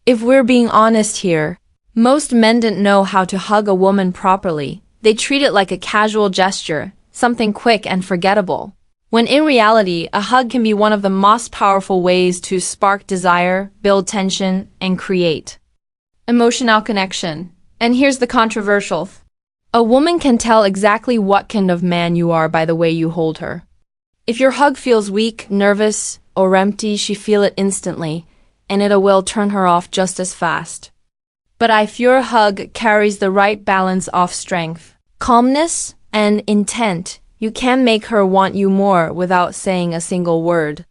If we're being honest here, most men don't know how to hug a woman properly. They treat it like a casual gesture, something quick and forgettable. When in reality, a hug can be one of the most powerful ways to spark desire, build tension, and create emotional connection. And here's the controversial. A woman can tell exactly what kind of man you are by the way you hold her. If your hug feels weak, nervous, or empty, she feel it instantly, and it will turn her off just as fast. But if your hug carries the right balance of strength, calmness, and intent, you can make her want you more without saying a single word.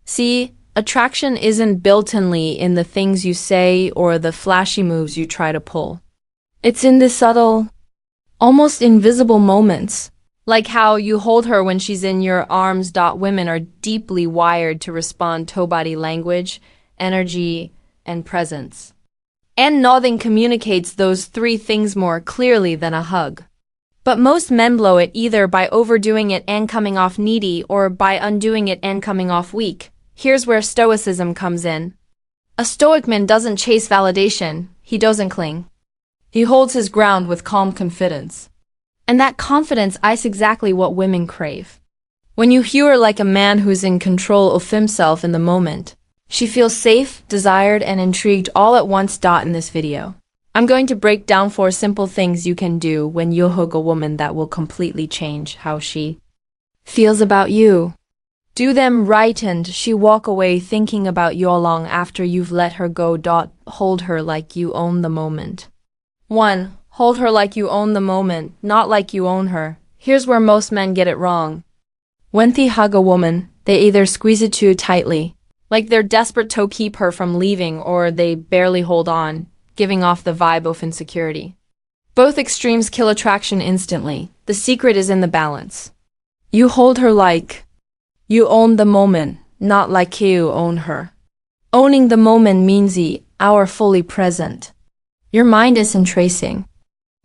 See, attraction isn't built-inly in the things you say or the flashy moves you try to pull. It's in the subtle, almost invisible moments, like how you hold her when she's in your arms. Women are deeply wired to respond to body language, energy, and presence. And nothing communicates those three things more clearly than a hug. But most men blow it either by overdoing it and coming off needy or by undoing it and coming off weak. Here's where Stoicism comes in. A Stoic man doesn't chase validation, he doesn't cling. He holds his ground with calm confidence. And that confidence is exactly what women crave. When you hear her like a man who's in control of himself in the moment, she feels safe, desired, and intrigued all at once. In this video, I'm going to break down 4 simple things you can do when you hug a woman that will completely change how she feels about you. Do them right and she walk away thinking about you long after you've let her go. Hold her like you own the moment. 1. Hold her like you own the moment, not like you own her. Here's where most men get it wrong. When they hug a woman, they either squeeze it too tightly, like they're desperate to keep her from leaving, or they barely hold on, giving off the vibe of insecurity. Both extremes kill attraction instantly. The secret is in the balance. You hold her like you own the moment, not like you own her. Owning the moment means you are fully present. Your mind isn't tracing.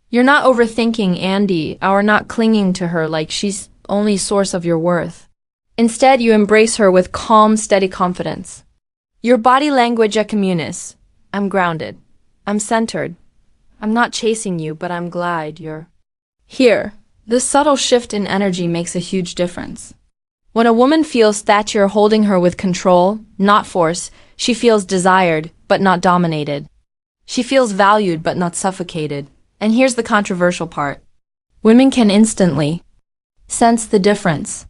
You're not overthinking Andy or not clinging to her like she's only source of your worth. Instead, you embrace her with calm, steady confidence. Your body language communicates. I'm grounded. I'm centered. I'm not chasing you, but I'm glad you're here. This subtle shift in energy makes a huge difference. When a woman feels that you're holding her with control, not force, she feels desired, but not dominated. She feels valued, but not suffocated. And here's the controversial part. Women can instantly sense the difference.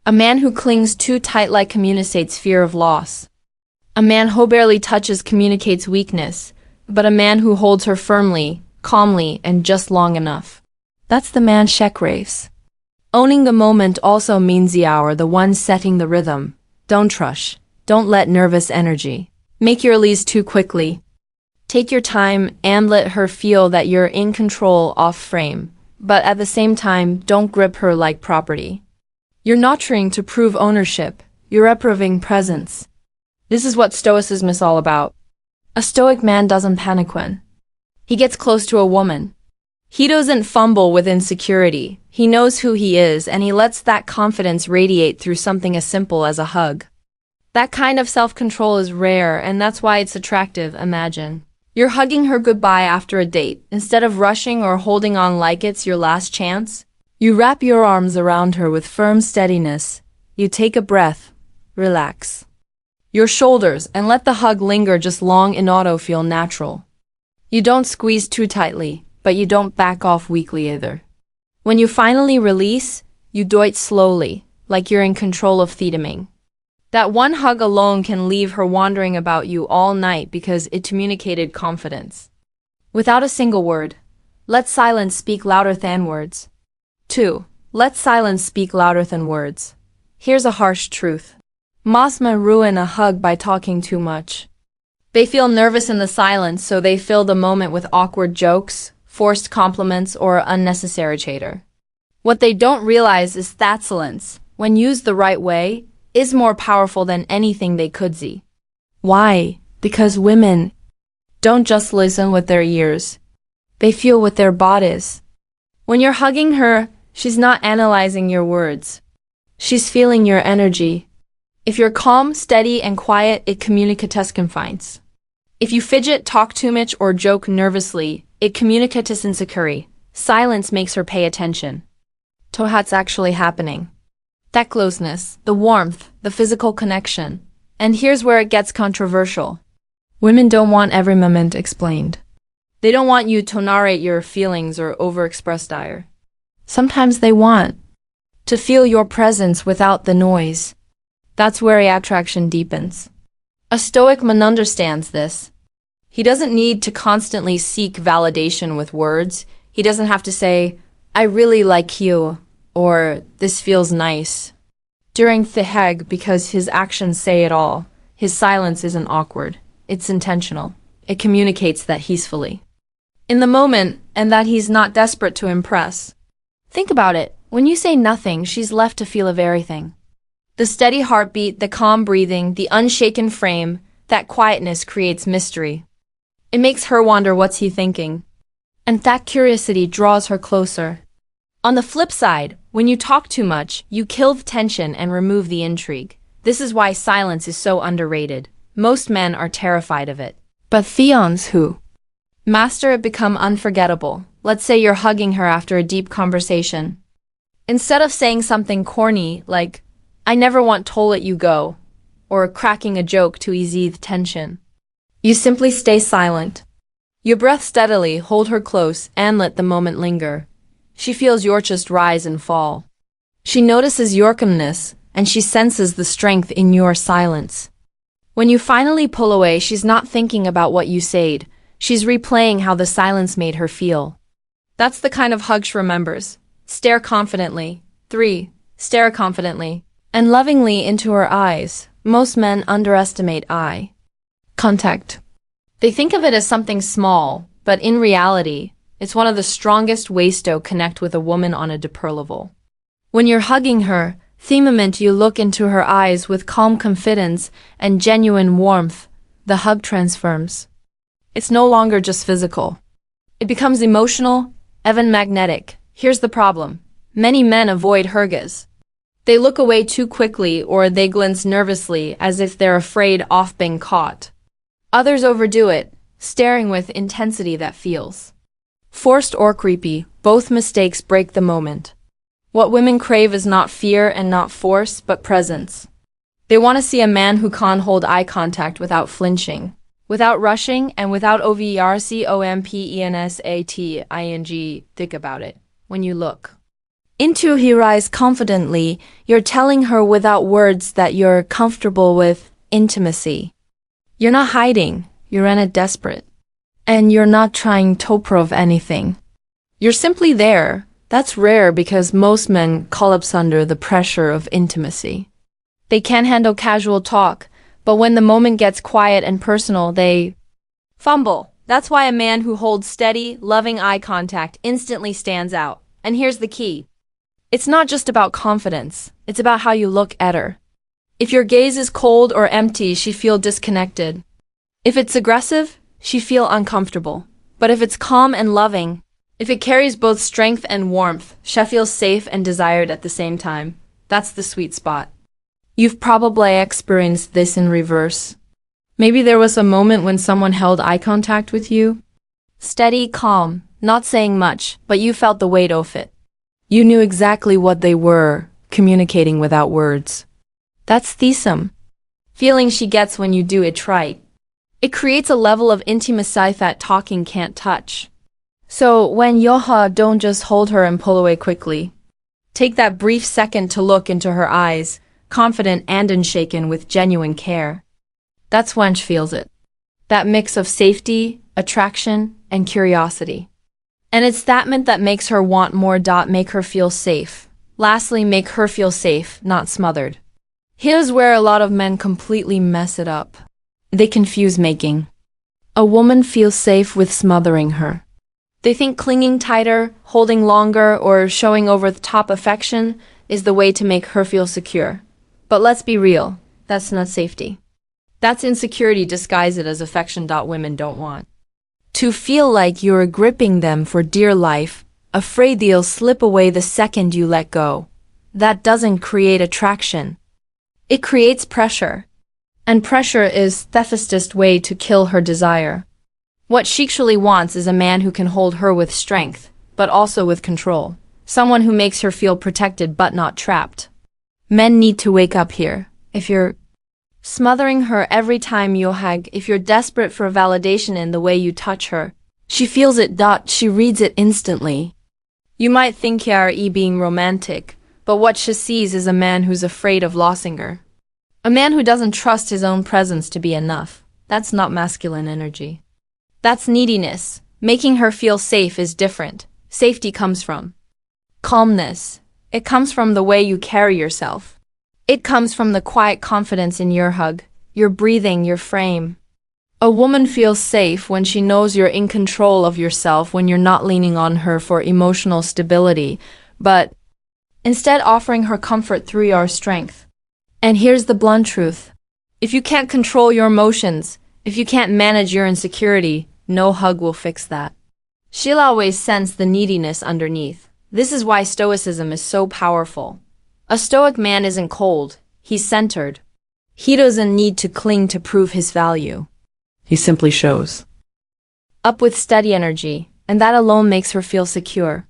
A man who clings too tight like communicates fear of loss. A man who barely touches communicates weakness, but a man who holds her firmly, calmly, and just long enough, that's the man she craves. Owning the moment also means you're the one setting the rhythm. Don't rush. Don't let nervous energy make your release too quickly. Take your time and let her feel that you're in control off frame, but at the same time, don't grip her like property. You're not trying to prove ownership, you're approving presence. This is what Stoicism is all about. A Stoic man doesn't panic when he gets close to a woman. He doesn't fumble with insecurity, he knows who he is and he lets that confidence radiate through something as simple as a hug. That kind of self-control is rare and that's why it's attractive. Imagine you're hugging her goodbye after a date. Instead of rushing or holding on like it's your last chance, you wrap your arms around her with firm steadiness. You take a breath, relax your shoulders, and let the hug linger just long enough to feel natural. You don't squeeze too tightly, but you don't back off weakly either. When you finally release, you do it slowly, like you're in control of the timing. That one hug alone can leave her wondering about you all night because it communicated confidence. Without a single word, let silence speak louder than words. 2. Let silence speak louder than words. Here's a harsh truth. Most men ruin a hug by talking too much. They feel nervous in the silence, so they fill the moment with awkward jokes, forced compliments, or unnecessary chatter. What they don't realize is that silence, when used the right way, is more powerful than anything they could see. Why? Because women don't just listen with their ears. They feel with their bodies. When you're hugging her, she's not analyzing your words. She's feeling your energy. If you're calm, steady, and quiet, it communicates confidence. If you fidget, talk too much, or joke nervously, it communicates insecurity. Silence makes her pay attention to what's actually happening. That closeness, the warmth, the physical connection. And here's where it gets controversial. Women don't want every moment explained. They don't want you to narrate your feelings or overexpress desire. Sometimes they want to feel your presence without the noise. That's where attraction deepens. A Stoic man understands this. He doesn't need to constantly seek validation with words. He doesn't have to say, I really like you, or this feels nice during the hug, because his actions say it all. His silence isn't awkward. It's intentional. It communicates that he's fully in the moment and that he's not desperate to impress. Think about it. When you say nothing, she's left to feel of everything. The steady heartbeat, the calm breathing, the unshaken frame, that quietness creates mystery. It makes her wonder what's he thinking. And that curiosity draws her closer. On the flip side, when you talk too much, you kill the tension and remove the intrigue. This is why silence is so underrated. Most men are terrified of it. But Theons who master it become unforgettable. Let's say you're hugging her after a deep conversation. Instead of saying something corny like, I never want to let you go, or cracking a joke to ease the tension, you simply stay silent. You breathe steadily, hold her close, and let the moment linger. She feels your chest rise and fall. She notices your calmness, and she senses the strength in your silence. When you finally pull away, she's not thinking about what you said. She's replaying how the silence made her feel. That's the kind of hug she remembers. Stare confidently. 3. Stare confidently and lovingly into her eyes. Most men underestimate eye contact. They think of it as something small, but in reality, it's one of the strongest ways to connect with a woman on a deeper level. When you're hugging her, the moment you look into her eyes with calm confidence and genuine warmth, the hug transforms. It's no longer just physical. It becomes emotional, even magnetic. Here's the problem. Many men avoid hugs. They look away too quickly or they glance nervously as if they're afraid of being caught. Others overdo it, staring with intensity that feels forced or creepy. Both mistakes break the moment. What women crave is not fear and not force, but presence. They want to see a man who can hold eye contact without flinching, without rushing, and without overcompensating. Think about it. When you look into her eyes confidently, you're telling her without words that you're comfortable with intimacy. You're not hiding, you're in a desperate. And you're not trying to prove anything. You're simply there. That's rare because most men collapse under the pressure of intimacy. They can't handle casual talk, but when the moment gets quiet and personal, they fumble. That's why a man who holds steady, loving eye contact instantly stands out. And here's the key. It's not just about confidence. It's about how you look at her. If your gaze is cold or empty, she feels disconnected. If it's aggressive, she feels uncomfortable. But if it's calm and loving, if it carries both strength and warmth, she feels safe and desired at the same time. That's the sweet spot. You've probably experienced this in reverse. Maybe there was a moment when someone held eye contact with you. Steady, calm, not saying much, but you felt the weight of it. You knew exactly what they were, communicating without words. That's Theism. Feeling she gets when you do it right. It creates a level of intimacy that talking can't touch. So when you hug, don't just hold her and pull away quickly. Take that brief second to look into her eyes, confident and unshaken with genuine care. That's when she feels it. That mix of safety, attraction, and curiosity. And it's that moment that makes her want more. Make her feel safe. Lastly, make her feel safe, not smothered. Here's where a lot of men completely mess it up. They confuse making a woman feel safe with smothering her. They think clinging tighter, holding longer, or showing over-the-top affection is the way to make her feel secure. But let's be real, that's not safety. That's insecurity disguised as affection. Women don't want to feel like you're gripping them for dear life, afraid they'll slip away the second you let go. That doesn't create attraction. It creates pressure. And pressure is the fastest way to kill her desire. What she actually wants is a man who can hold her with strength, but also with control. Someone who makes her feel protected but not trapped. Men need to wake up here. If you're smothering her every time you hug, if you're desperate for validation in the way you touch her, she feels it. She reads it instantly. You might think you're being romantic, but what she sees is a man who's afraid of losing her. A man who doesn't trust his own presence to be enough. That's not masculine energy. That's neediness. Making her feel safe is different. Safety comes from calmness. It comes from the way you carry yourself. It comes from the quiet confidence in your hug, your breathing, your frame. A woman feels safe when she knows you're in control of yourself, when you're not leaning on her for emotional stability, but instead offering her comfort through your strength. And here's the blunt truth. If you can't control your emotions, if you can't manage your insecurity, no hug will fix that. She'll always sense the neediness underneath. This is why Stoicism is so powerful. A Stoic man isn't cold, he's centered. He doesn't need to cling to prove his value. He simply shows up with steady energy, and that alone makes her feel secure.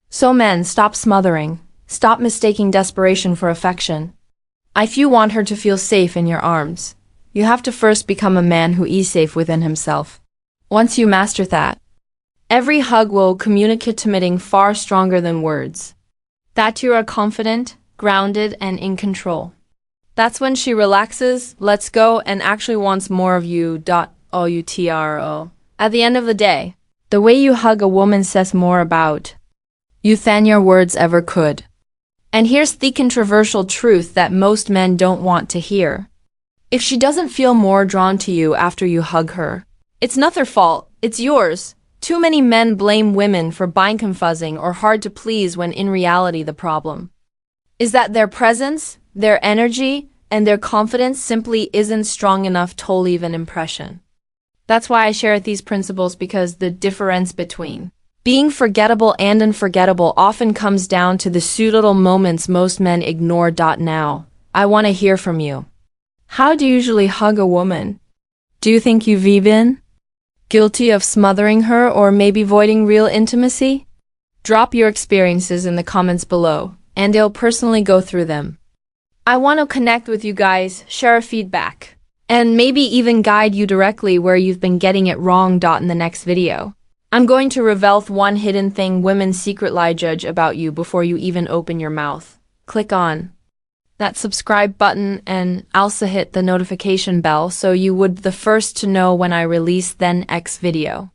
So men, stop smothering. Stop mistaking desperation for affection. If you want her to feel safe in your arms, you have to first become a man who is safe within himself. Once you master that, every hug will communicate something far stronger than words. That you are confident, grounded, and in control. That's when she relaxes, lets go, and actually wants more of you. O-U-T-R-O. At the end of the day, the way you hug a woman says more about you than your words ever could. And here's the controversial truth that most men don't want to hear. If she doesn't feel more drawn to you after you hug her, it's not their fault, it's yours. Too many men blame women for being confusing or hard to please when in reality the problem is that their presence, their energy, and their confidence simply isn't strong enough to leave an impression. That's why I share these principles, because the difference between being forgettable and unforgettable often comes down to the little moments most men ignore. Now, I want to hear from you. How do you usually hug a woman? Do you think you've been guilty of smothering her or maybe avoiding real intimacy? Drop your experiences in the comments below, and I'll personally go through them. I want to connect with you guys, share feedback, and maybe even guide you directly where you've been getting it wrong. In the next video, I'm going to reveal one hidden thing women secretly judge about you before you even open your mouth. Click on that subscribe button and also hit the notification bell so you would be the first to know when I release the next video.